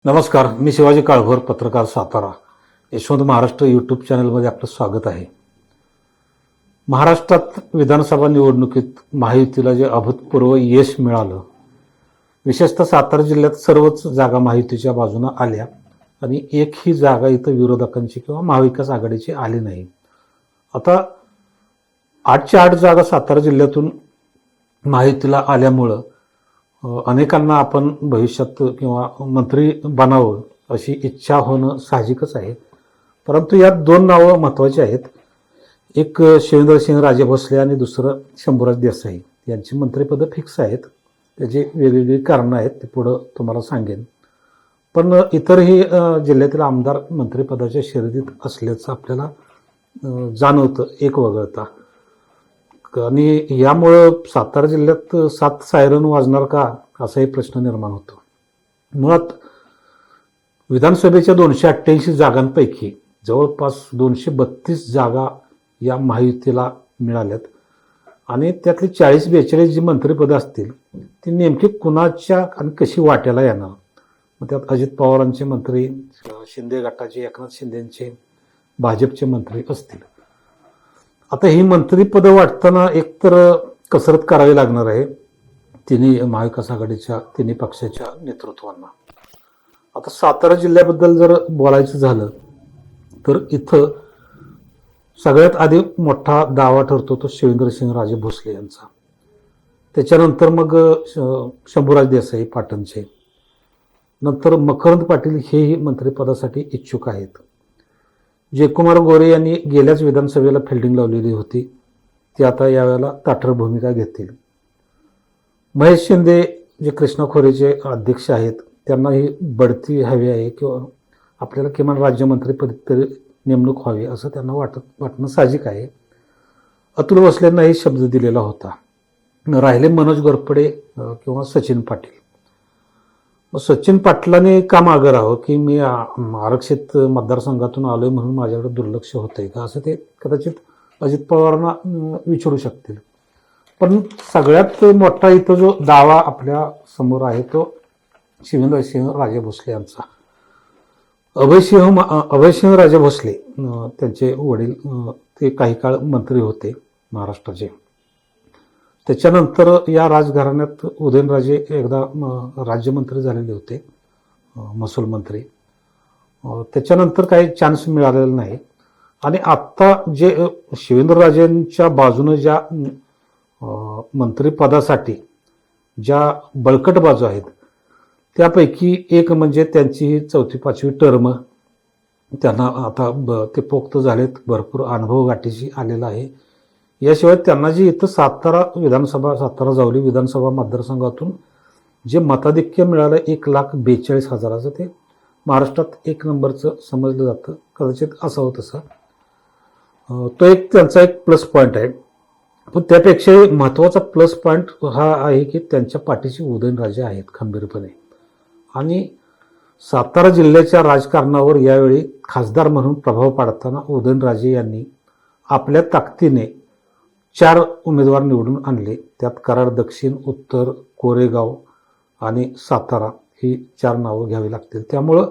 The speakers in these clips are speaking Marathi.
नमस्कार, मी शिवाजी काळभोर, पत्रकार, सातारा. यशवंत महाराष्ट्र यूट्यूब चॅनलमध्ये आपलं स्वागत आहे. महाराष्ट्रात विधानसभा निवडणुकीत महायुतीला जे अभूतपूर्व यश मिळालं, विशेषतः सातारा जिल्ह्यात सर्वच जागा महायुतीच्या बाजूने आल्या आणि एकही जागा इथं विरोधकांची किंवा महाविकास आघाडीची आली नाही. आता 8च्या 8 जागा सातारा जिल्ह्यातून महायुतीला आल्यामुळं अनेकांना आपण भविष्यात किंवा मंत्री बनावं अशी इच्छा होणं साहजिकच आहे. परंतु यात दोन नावं महत्त्वाची आहेत. एक शिवेंद्रसिंहराजे भोसले आणि दुसरं शंभूराज देसाई यांची मंत्रिपदं फिक्स आहेत. त्याची वेगवेगळी कारणं आहेत, ते पुढं तुम्हाला सांगेन. पण इतरही जिल्ह्यातील आमदार मंत्रिपदाच्या शर्यतीत असल्याचं आपल्याला जाणवतं एक वगळता. आणि यामुळं सातारा जिल्ह्यात 7 सायरन वाजणार का असाही प्रश्न निर्माण होतो. मुळात विधानसभेच्या 288 जागांपैकी जवळपास 232 जागा या महायुतीला मिळाल्यात आणि त्यातली 40-42 जी मंत्रिपदं असतील ती नेमकी कुणाच्या आणि कशी वाट्याला येणार. मग त्यात अजित पवारांचे मंत्री, शिंदे गटाचे एकनाथ शिंदेचे भाजपचे मंत्री असतील. आता ही मंत्रिपदं वाटताना एकतर कसरत करावी लागणार आहे तिन्ही महाविकास आघाडीच्या तिन्ही पक्षाच्या नेतृत्वांना. आता सातारा जिल्ह्याबद्दल जर बोलायचं झालं तर इथं सगळ्यात आधी मोठा दावा ठरतो तो शिवेंद्रसिंहराजे भोसले यांचा. त्याच्यानंतर मग शंभूराज देसाई पाटणचे, नंतर मकरंद पाटील हेही मंत्रिपदासाठी इच्छुक आहेत. जयकुमार गोरे यांनी गेल्याच विधानसभेला फिल्डिंग लावलेली होती, ते आता यावेळेला ताठर भूमिका घेतील. महेश शिंदे जे कृष्णा खोरेचे अध्यक्ष आहेत त्यांनाही बढती हवी आहे किंवा आपल्याला किमान राज्यमंत्रीपदी तरी नेमणूक व्हावी असं त्यांना वाटणं साहजिक आहे. अतुल भोसलेंनाही शब्द दिलेला होता. राहिले मनोज घोरपडे किंवा सचिन पाटील. सचिन पाटलांनी का मागं राहावं की मी आरक्षित मतदारसंघातून आलोय म्हणून माझ्याकडे दुर्लक्ष होतंय का असं ते कदाचित अजित पवारांना विचारू शकतील. पण सगळ्यात मोठा इथं जो दावा आपल्या समोर आहे तो शिवेंद्रसिंहराजे भोसले यांचा. अभयसिंहराजे भोसले त्यांचे वडील ते काही काळ मंत्री होते महाराष्ट्राचे. त्याच्यानंतर या राजघराण्यात उदयनराजे एकदा राज्यमंत्री झालेले होते, महसूल मंत्री. त्याच्यानंतर काही चान्स मिळालेला नाही. आणि आत्ता जे शिवेंद्रराजेंच्या बाजूनं ज्या मंत्रिपदासाठी ज्या बळकट बाजू आहेत त्यापैकी एक म्हणजे त्यांची 4वी-5वी टर्म. त्यांना आता ते पोक्त झालेत, भरपूर अनुभव गाठीशी आलेला आहे. याशिवाय त्यांना जी इथं सातारा जावली विधानसभा मतदारसंघातून जे मताधिक्य मिळालं 1,42,000 ते महाराष्ट्रात 1 नंबरचं समजलं जातं. कदाचित असावं तसं. तो एक त्यांचा एक प्लस पॉईंट आहे. पण त्यापेक्षाही महत्त्वाचा प्लस पॉईंट हा आहे की त्यांच्या पाठीशी उदयनराजे आहेत खंबीरपणे. आणि सातारा जिल्ह्याच्या राजकारणावर यावेळी खासदार म्हणून प्रभाव पाडताना उदयनराजे यांनी आपल्या ताकदीने 4 उमेदवार निवडून आणले. त्यात कराड दक्षिण, उत्तर, कोरेगाव आणि सातारा ही 4 नावं घ्यावी लागतील. त्यामुळं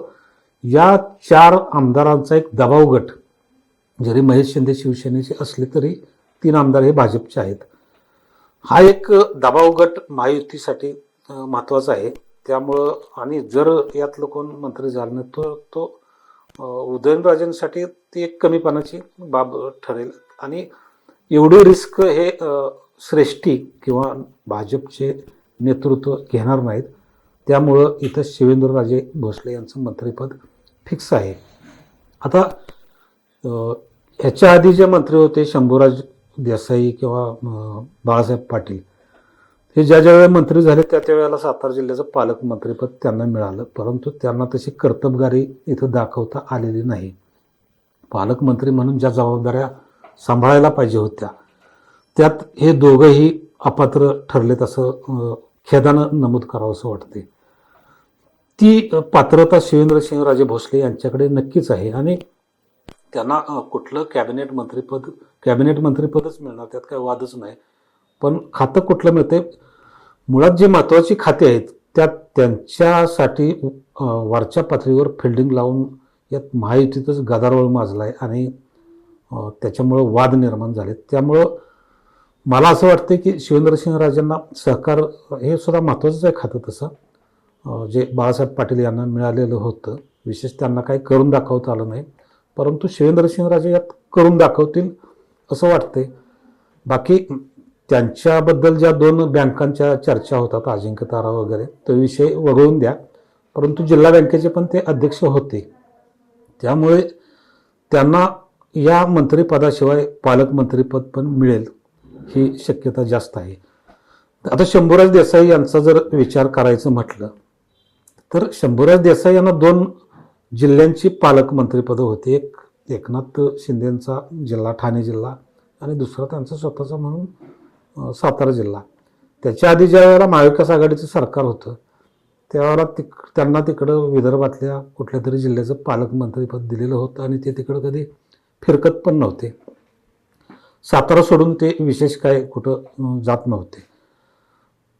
या 4 आमदारांचा एक दबाव गट, जरी महेश शिंदे शिवसेनेचे असले तरी 3 आमदार हे भाजपचे आहेत. हा एक दबाव गट महायुतीसाठी महत्त्वाचा आहे. त्यामुळं आणि जर यातलं कोण मंत्री झालं नाही तर तो उदयनराजेंसाठी ती एक कमीपणाची बाब ठरेल. आणि एवढी रिस्क हे श्रेष्ठी किंवा भाजपचे नेतृत्व घेणार नाहीत. त्यामुळं इथं शिवेंद्रराजे भोसले यांचं मंत्रिपद फिक्स आहे. आता ह्याच्या आधी जे मंत्री होते शंभूराज देसाई किंवा बाळासाहेब पाटील हे ज्या वेळेला मंत्री झाले त्या वेळेला सातारा जिल्ह्याचं पालकमंत्रीपद त्यांना मिळालं. परंतु त्यांना तशी कर्तबगारी इथं दाखवता आलेली नाही. पालकमंत्री म्हणून ज्या जबाबदाऱ्या सांभाळायला पाहिजे होत्या त्यात हे दोघंही अपात्र ठरलेत असं खेदानं नमूद करावं असं वाटते. ती पात्रता शिवेंद्रसिंहराजे भोसले यांच्याकडे नक्कीच आहे आणि त्यांना कुठलं कॅबिनेट मंत्रिपदच मिळणार त्यात काही वादच नाही. पण खातं कुठलं मिळते, मुळात जे महत्त्वाची खाते आहेत त्यांच्यासाठी वरच्या पातळीवर फिल्डिंग लावून यात महायुतीतच गदारोळ माजला आहे आणि त्याच्यामुळं वाद निर्माण झाले. त्यामुळं मला असं वाटतं की शिवेंद्रसिंहराजेंना सहकार हे सुद्धा महत्त्वाचंच आहे खातं तसं जे बाळासाहेब पाटील यांना मिळालेलं होतं. विशेष त्यांना काही करून दाखवता आलं नाही, परंतु शिवेंद्रसिंहराजे यात करून दाखवतील असं वाटतंय. बाकी त्यांच्याबद्दल ज्या 2 बँकांच्या चर्चा होतात अजिंक्यतारा वगैरे तो विषय वगळून द्या, परंतु जिल्हा बँकेचे पण ते अध्यक्ष होते. त्यामुळे त्यांना या मंत्रिपदाशिवाय पालकमंत्रीपद पण मिळेल ही शक्यता जास्त आहे. आता शंभूराज देसाई यांचा जर विचार करायचं म्हटलं तर शंभूराज देसाई यांना 2 जिल्ह्यांची पालकमंत्रीपदं होती. एक एकनाथ शिंदेंचा जिल्हा ठाणे जिल्हा आणि दुसरा त्यांचा स्वतःचा म्हणून सातारा जिल्हा. त्याच्या आधी ज्या वेळेला महाविकास आघाडीचं सरकार होतं त्यावेळेला त्यांना तिकडं विदर्भातल्या कुठल्या तरी जिल्ह्याचं पालकमंत्रीपद दिलेलं होतं आणि ते तिकडं कधी फिरकत पण नव्हते. सातारा सोडून ते विशेष काय कुठं जात नव्हते.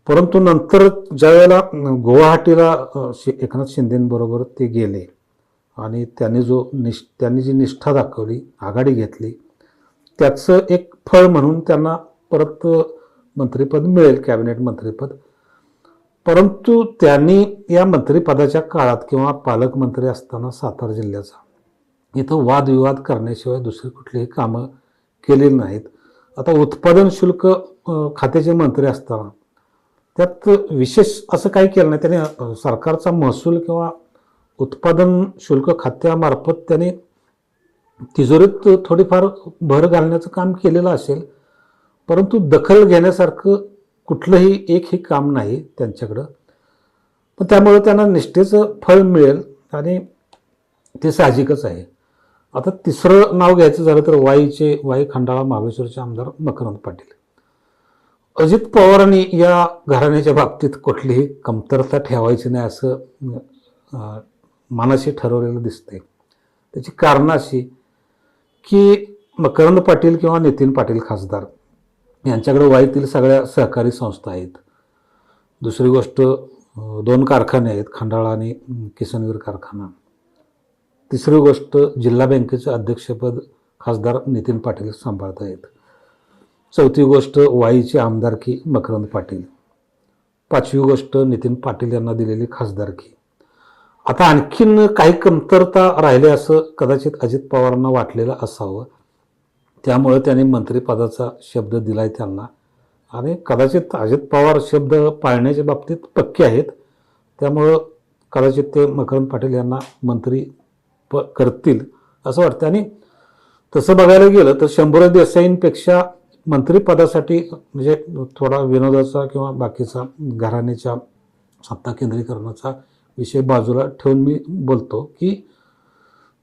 परंतु नंतर ज्या वेळेला गुवाहाटीला एकनाथ शिंदेंबरोबर ते गेले आणि त्यांनी जी निष्ठा दाखवली, आघाडी घेतली, त्याचं एक फळ म्हणून त्यांना परत मंत्रिपद मिळेल, कॅबिनेट मंत्रिपद. परंतु त्यांनी या मंत्रिपदाच्या काळात किंवा पालकमंत्री असताना सातारा जिल्ह्याचा इथं वादविवाद करण्याशिवाय दुसरी कुठलीही कामं केलेली नाहीत. आता उत्पादन शुल्क खात्याचे मंत्री असताना त्यात विशेष असं काही केलं नाही. त्याने सरकारचा महसूल किंवा उत्पादन शुल्क खात्यामार्फत त्याने तिजोरीत थोडीफार भर घालण्याचं काम केलेलं असेल, परंतु दखल घेण्यासारखं कुठलंही एकही काम नाही त्यांच्याकडं. पण त्यामुळे त्यांना निष्ठेचं फळ मिळेल आणि ते साहजिकच आहे. आता तिसरं नाव घ्यायचं झालं तर वाई खंडाळा महाबळेश्वरचे आमदार मकरंद पाटील. अजित पवारांनी या घराण्याच्या बाबतीत कुठलीही कमतरता ठेवायची नाही असं मनाशी ठरवलेलं दिसतंय. त्याची कारणं अशी की मकरंद पाटील किंवा नितीन पाटील खासदार यांच्याकडे वाईतील सगळ्या सहकारी संस्था आहेत. दुसरी गोष्ट 2 कारखाने आहेत, खंडाळा आणि किसनवीर कारखाना. तिसरी गोष्ट जिल्हा बँकेचं अध्यक्षपद खासदार नितीन पाटील सांभाळत आहेत. चौथी गोष्ट वाईची आमदारकी मकरंद पाटील. 5वी गोष्ट नितीन पाटील यांना दिलेली खासदारकी. आता आणखीन काही कमतरता राहिले असं कदाचित अजित पवारांना वाटलेलं असावं, त्यामुळे त्यांनी मंत्रिपदाचा शब्द दिलाय त्यांना आणि कदाचित अजित पवार शब्द पाळण्याच्या बाबतीत पक्के आहेत. त्यामुळं कदाचित ते मकरंद पाटील यांना मंत्री करतील असं वाटतं. आणि तसं बघायला गेलं तर शंभूराज देसाईंपेक्षा मंत्रिपदासाठी म्हणजे थोडा विनोदाचा किंवा बाकीचा घराण्याच्या सत्ता केंद्रीकरणाचा विषय बाजूला ठेवून मी बोलतो की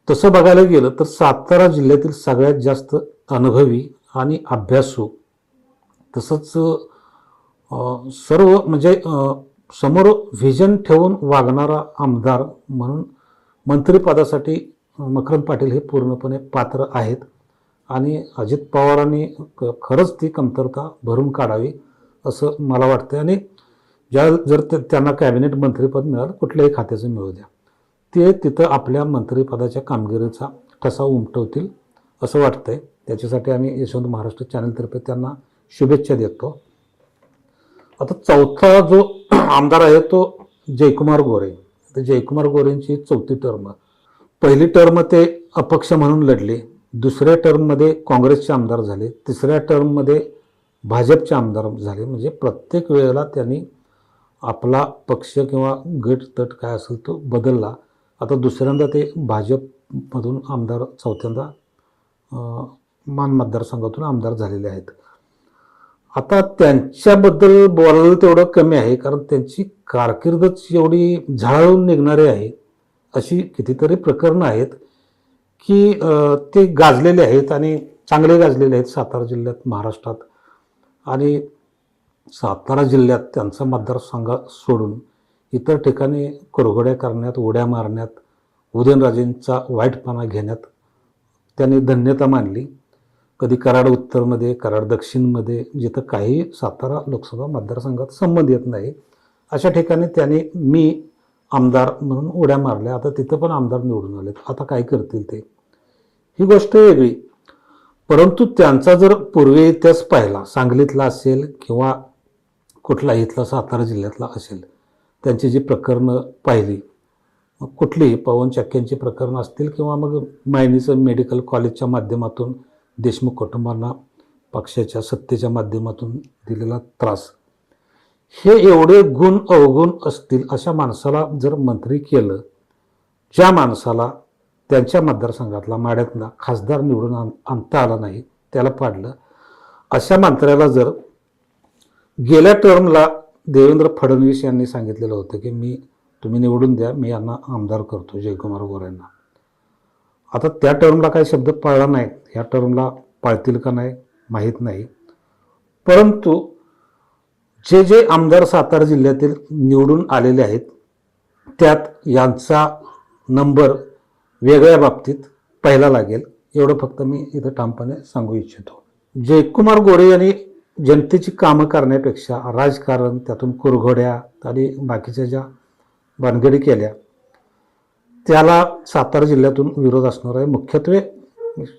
तसं बघायला गेलं तर सातारा जिल्ह्यातील सगळ्यात जास्त अनुभवी आणि अभ्यासू तसंच सर्व म्हणजे समोर व्हिजन ठेवून वागणारा आमदार म्हणून मंत्रिपदासाठी मकरंद पाटील हे पूर्णपणे पात्र आहेत आणि अजित पवारांनी खरंच ती कमतरता भरून काढावी असं मला वाटतं. आणि जर त्यांना कॅबिनेट मंत्रिपद मिळालं, कुठल्याही खात्याचं मिळू द्या, ते तिथं आपल्या मंत्रिपदाच्या कामगिरीचा ठसा उमटवतील असं वाटतंय. त्याच्यासाठी आम्ही यशवंत महाराष्ट्र चॅनलतर्फे त्यांना शुभेच्छा देतो. आता चौथा जो आमदार आहे तो जयकुमार गोरे. तर जयकुमार गोरेंची 4थी टर्म. पहिली टर्म ते अपक्ष म्हणून लढले, दुसऱ्या टर्ममध्ये काँग्रेसचे आमदार झाले, तिसऱ्या टर्ममध्ये भाजपचे आमदार झाले. म्हणजे प्रत्येक वेळेला त्यांनी आपला पक्ष किंवा गट तट काय असेल तो बदलला. आता दुसऱ्यांदा ते भाजपमधून आमदार, चौथ्यांदा मान मतदारसंघातून आमदार झालेले आहेत. आता त्यांच्याबद्दल बोलायला तेवढं कमी आहे, कारण त्यांची कारकीर्दच एवढी झळाळून निघणारी आहे. अशी कितीतरी प्रकरणं आहेत की ते गाजलेले आहेत आणि चांगले गाजलेले आहेत सातारा जिल्ह्यात, महाराष्ट्रात. आणि सातारा जिल्ह्यात त्यांचा मतदारसंघ सोडून इतर ठिकाणी कुरघोड्या करण्यात, उड्या मारण्यात, उदयनराजेंचा वाईटपणा घेण्यात त्यांनी धन्यता मानली. कधी कराड उत्तरमध्ये, कराड दक्षिणमध्ये, जिथं काही सातारा लोकसभा मतदारसंघात संबंध येत नाही अशा ठिकाणी त्यांनी मी आमदार म्हणून उड्या मारल्या. आता तिथं पण आमदार निवडून आलेत. आता काय करतील ते, ही गोष्ट वेगळी. परंतु त्यांचा जर पूर्वी इतिहास पाहिला, सांगलीतला असेल किंवा कुठला इथला सातारा जिल्ह्यातला असेल, त्यांची जी प्रकरणं पाहिली, मग कुठलीही पवन चक्क्यांची प्रकरणं असतील किंवा मग मायनीचं मेडिकल कॉलेजच्या माध्यमातून देशमुख कुटुंबांना पक्षाच्या सत्तेच्या माध्यमातून दिलेला त्रास, हे एवढे गुण अवगुण असतील अशा माणसाला जर मंत्री केलं, ज्या माणसाला त्यांच्या मतदारसंघातला माड्यातला खासदार निवडून आणता आला नाही, त्याला पाडलं, अशा मंत्र्याला जर गेल्या टर्मला देवेंद्र फडणवीस यांनी सांगितलेलं होतं की तुम्ही निवडून द्या, मी यांना आमदार करतो जयकुमार गोरेंना. आता त्या टर्मला काही शब्द पाळला नाही, ह्या टर्मला पाळतील का नाही माहीत नाही. परंतु जे जे आमदार सातारा जिल्ह्यातील निवडून आलेले आहेत, त्यात यांचा नंबर वेगळ्या बाबतीत पहिला लागेल, एवढं फक्त मी इथं ठामपणे सांगू इच्छितो. जयकुमार गोरे यांनी जनतेची कामं करण्यापेक्षा राजकारण, त्यातून कुरघोड्या आणि बाकीच्या ज्या भानगडी केल्या, त्याला सातारा जिल्ह्यातून विरोध असणार आहे. मुख्यत्वे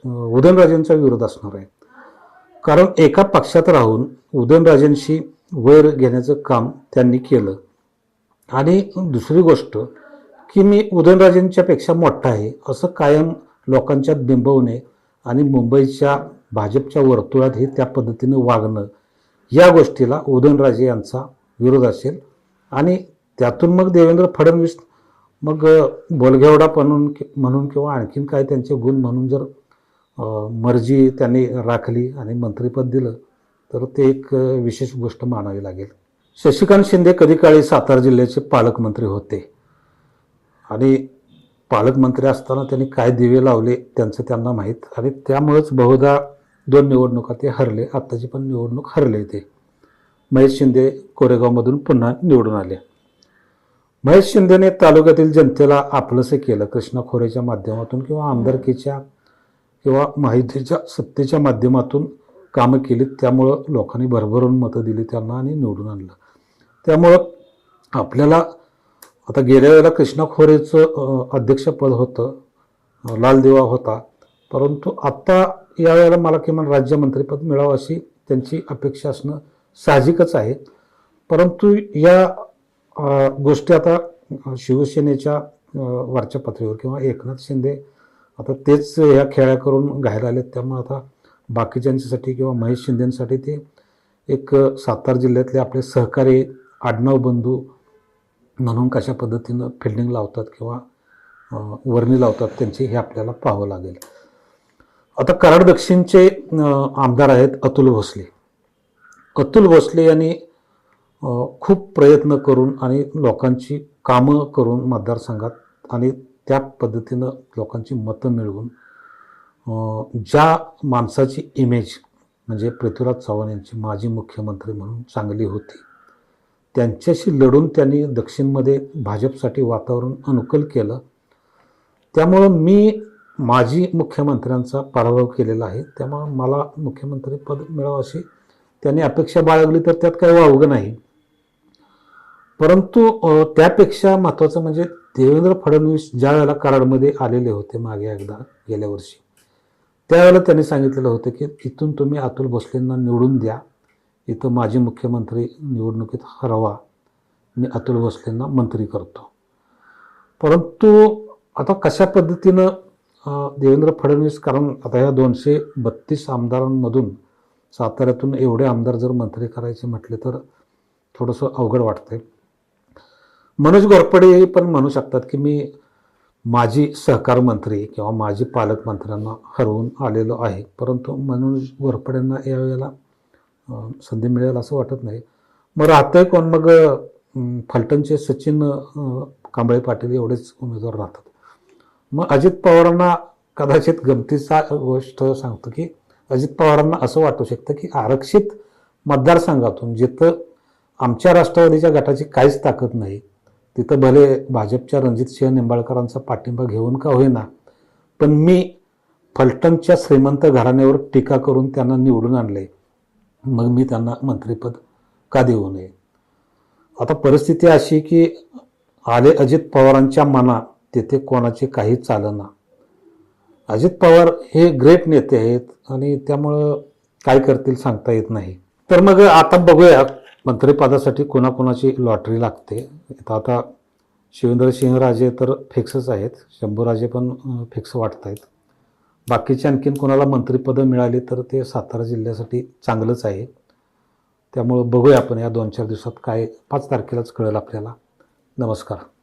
उदयनराजेंचा विरोध असणार आहे. कारण एका पक्षात राहून उदयनराजेंशी वैर घेण्याचं काम त्यांनी केलं. आणि दुसरी गोष्ट की मी उदयनराजेंच्या पेक्षा मोठा आहे असं कायम लोकांच्यात बिंबवणे आणि मुंबईच्या भाजपच्या वर्तुळातही त्या पद्धतीने वागणं, या गोष्टीला उदयनराजे यांचा विरोध असेल. आणि त्यातून मग देवेंद्र फडणवीस मग बोलघेवडा म्हणून किंवा आणखीन काय त्यांचे गुण म्हणून जर मर्जी त्यांनी राखली आणि मंत्रिपद दिलं तर ते एक विशेष गोष्ट मानावी लागेल. शशिकांत शिंदे कधी काळी सातारा जिल्ह्याचे पालकमंत्री होते आणि पालकमंत्री असताना त्यांनी काय दिवे लावले त्यांचं त्यांना माहीत. आणि त्यामुळेच बहुधा 2 निवडणुका ते हरले. आत्ताची पण निवडणूक हरले ते. महेश शिंदे कोरेगावमधून पुन्हा निवडून आले. महेश शिंदेने तालुक्यातील जनतेला आपलंसं केलं कृष्णा खोरेच्या माध्यमातून किंवा आमदारकीच्या किंवा माहितीच्या सत्तेच्या माध्यमातून कामं केलीत. त्यामुळं लोकांनी भरभरून मतं दिली त्यांना आणि निवडून आणलं. त्यामुळं आपल्याला आता गेल्या वेळेला कृष्णा खोरेचं अध्यक्षपद होतं, लाल दिवा होता, परंतु आत्ता यावेळेला मला किमान राज्यमंत्रीपद मिळावं अशी त्यांची अपेक्षा असणं साहजिकच आहे. परंतु या गोष्टी आता शिवसेनेच्या वरच्या पातळीवर किंवा एकनाथ शिंदे आता तेच ह्या खेळ्या करून घायला आलेत. त्यामुळे आता बाकीच्यांच्यासाठी किंवा महेश शिंदेसाठी ते एक सातारा जिल्ह्यातले आपले सहकारी आडनाव बंधू म्हणून कशा पद्धतीनं फिल्डिंग लावतात किंवा वर्णी लावतात त्यांची हे आपल्याला पाहावं लागेल. आता कराड दक्षिणचे आमदार आहेत अतुल भोसले. अतुल भोसले यांनी खूप प्रयत्न करून आणि लोकांची कामं करून मतदारसंघात आणि त्या पद्धतीनं लोकांची मतं मिळवून ज्या माणसाची इमेज म्हणजे पृथ्वीराज चव्हाण यांची माजी मुख्यमंत्री म्हणून चांगली होती, त्यांच्याशी लढून त्यांनी दक्षिणमध्ये भाजपसाठी वातावरण अनुकूल केलं. त्यामुळं मी माजी मुख्यमंत्र्यांचा पराभव केलेला आहे. त्यामुळं मला मुख्यमंत्रीपद मिळावं अशी त्यांनी अपेक्षा बाळगली तर त्यात काही वावगं नाही. परंतु त्यापेक्षा महत्त्वाचं म्हणजे देवेंद्र फडणवीस ज्या वेळेला कराडमध्ये आलेले होते मागे एकदा गेल्या वर्षी, त्यावेळेला त्यांनी सांगितलेलं होतं की इथून तुम्ही अतुल भोसलेंना निवडून द्या, इथं माजी मुख्यमंत्री निवडणुकीत हरवा, मी अतुल भोसलेंना मंत्री करतो. परंतु आता कशा पद्धतीनं देवेंद्र फडणवीस, कारण आता ह्या 232 आमदारांमधून साताऱ्यातून एवढे आमदार जर मंत्री करायचे म्हटले तर थोडंसं अवघड वाटतंय. मनोज घोरपडे पण म्हणू शकतात की मी माजी सहकार मंत्री किंवा माजी पालकमंत्र्यांना हरवून आलेलो आहे, परंतु मनोज घोरपडेंना यावेळेला संधी मिळेल असं वाटत नाही. मग राहतंय कोण? मग फलटणचे सचिन कांबळे पाटील एवढेच उमेदवार राहतात. मग अजित पवारांना कदाचित गमतीचा गोष्ट सांगतो की अजित पवारांना असं वाटू शकतं की आरक्षित मतदारसंघातून जिथं आमच्या राष्ट्रवादीच्या गटाची काहीच ताकद नाही, तिथं भले भाजपच्या रणजितसिंह निंबाळकरांचा पाठिंबा घेऊन का होईना, पण मी फलटणच्या श्रीमंत घराण्यावर टीका करून त्यांना निवडून आणले, मग मी त्यांना मंत्रिपद का देऊ नये आता परिस्थिती अशी की आले अजित पवारांच्या मनात तेथे कोणाचे काही चालना. अजित पवार हे ग्रेट नेते आहेत आणि त्यामुळं काय करतील सांगता येत नाही. तर मग आता बघूया मंत्रिपदासाठी कोणाकोणाची लॉटरी लागते. आता शिवेंद्रसिंहराजे तर फिक्सच आहेत, शंभूराजे पण फिक्स वाटत आहेत. बाकीचे आणखीन कोणाला मंत्रिपदं मिळाली तर ते सातारा जिल्ह्यासाठी चांगलंच आहे. त्यामुळं बघूया आपण या 2-4 दिवसात काय 5 तारखेलाच कळेल आपल्याला. नमस्कार.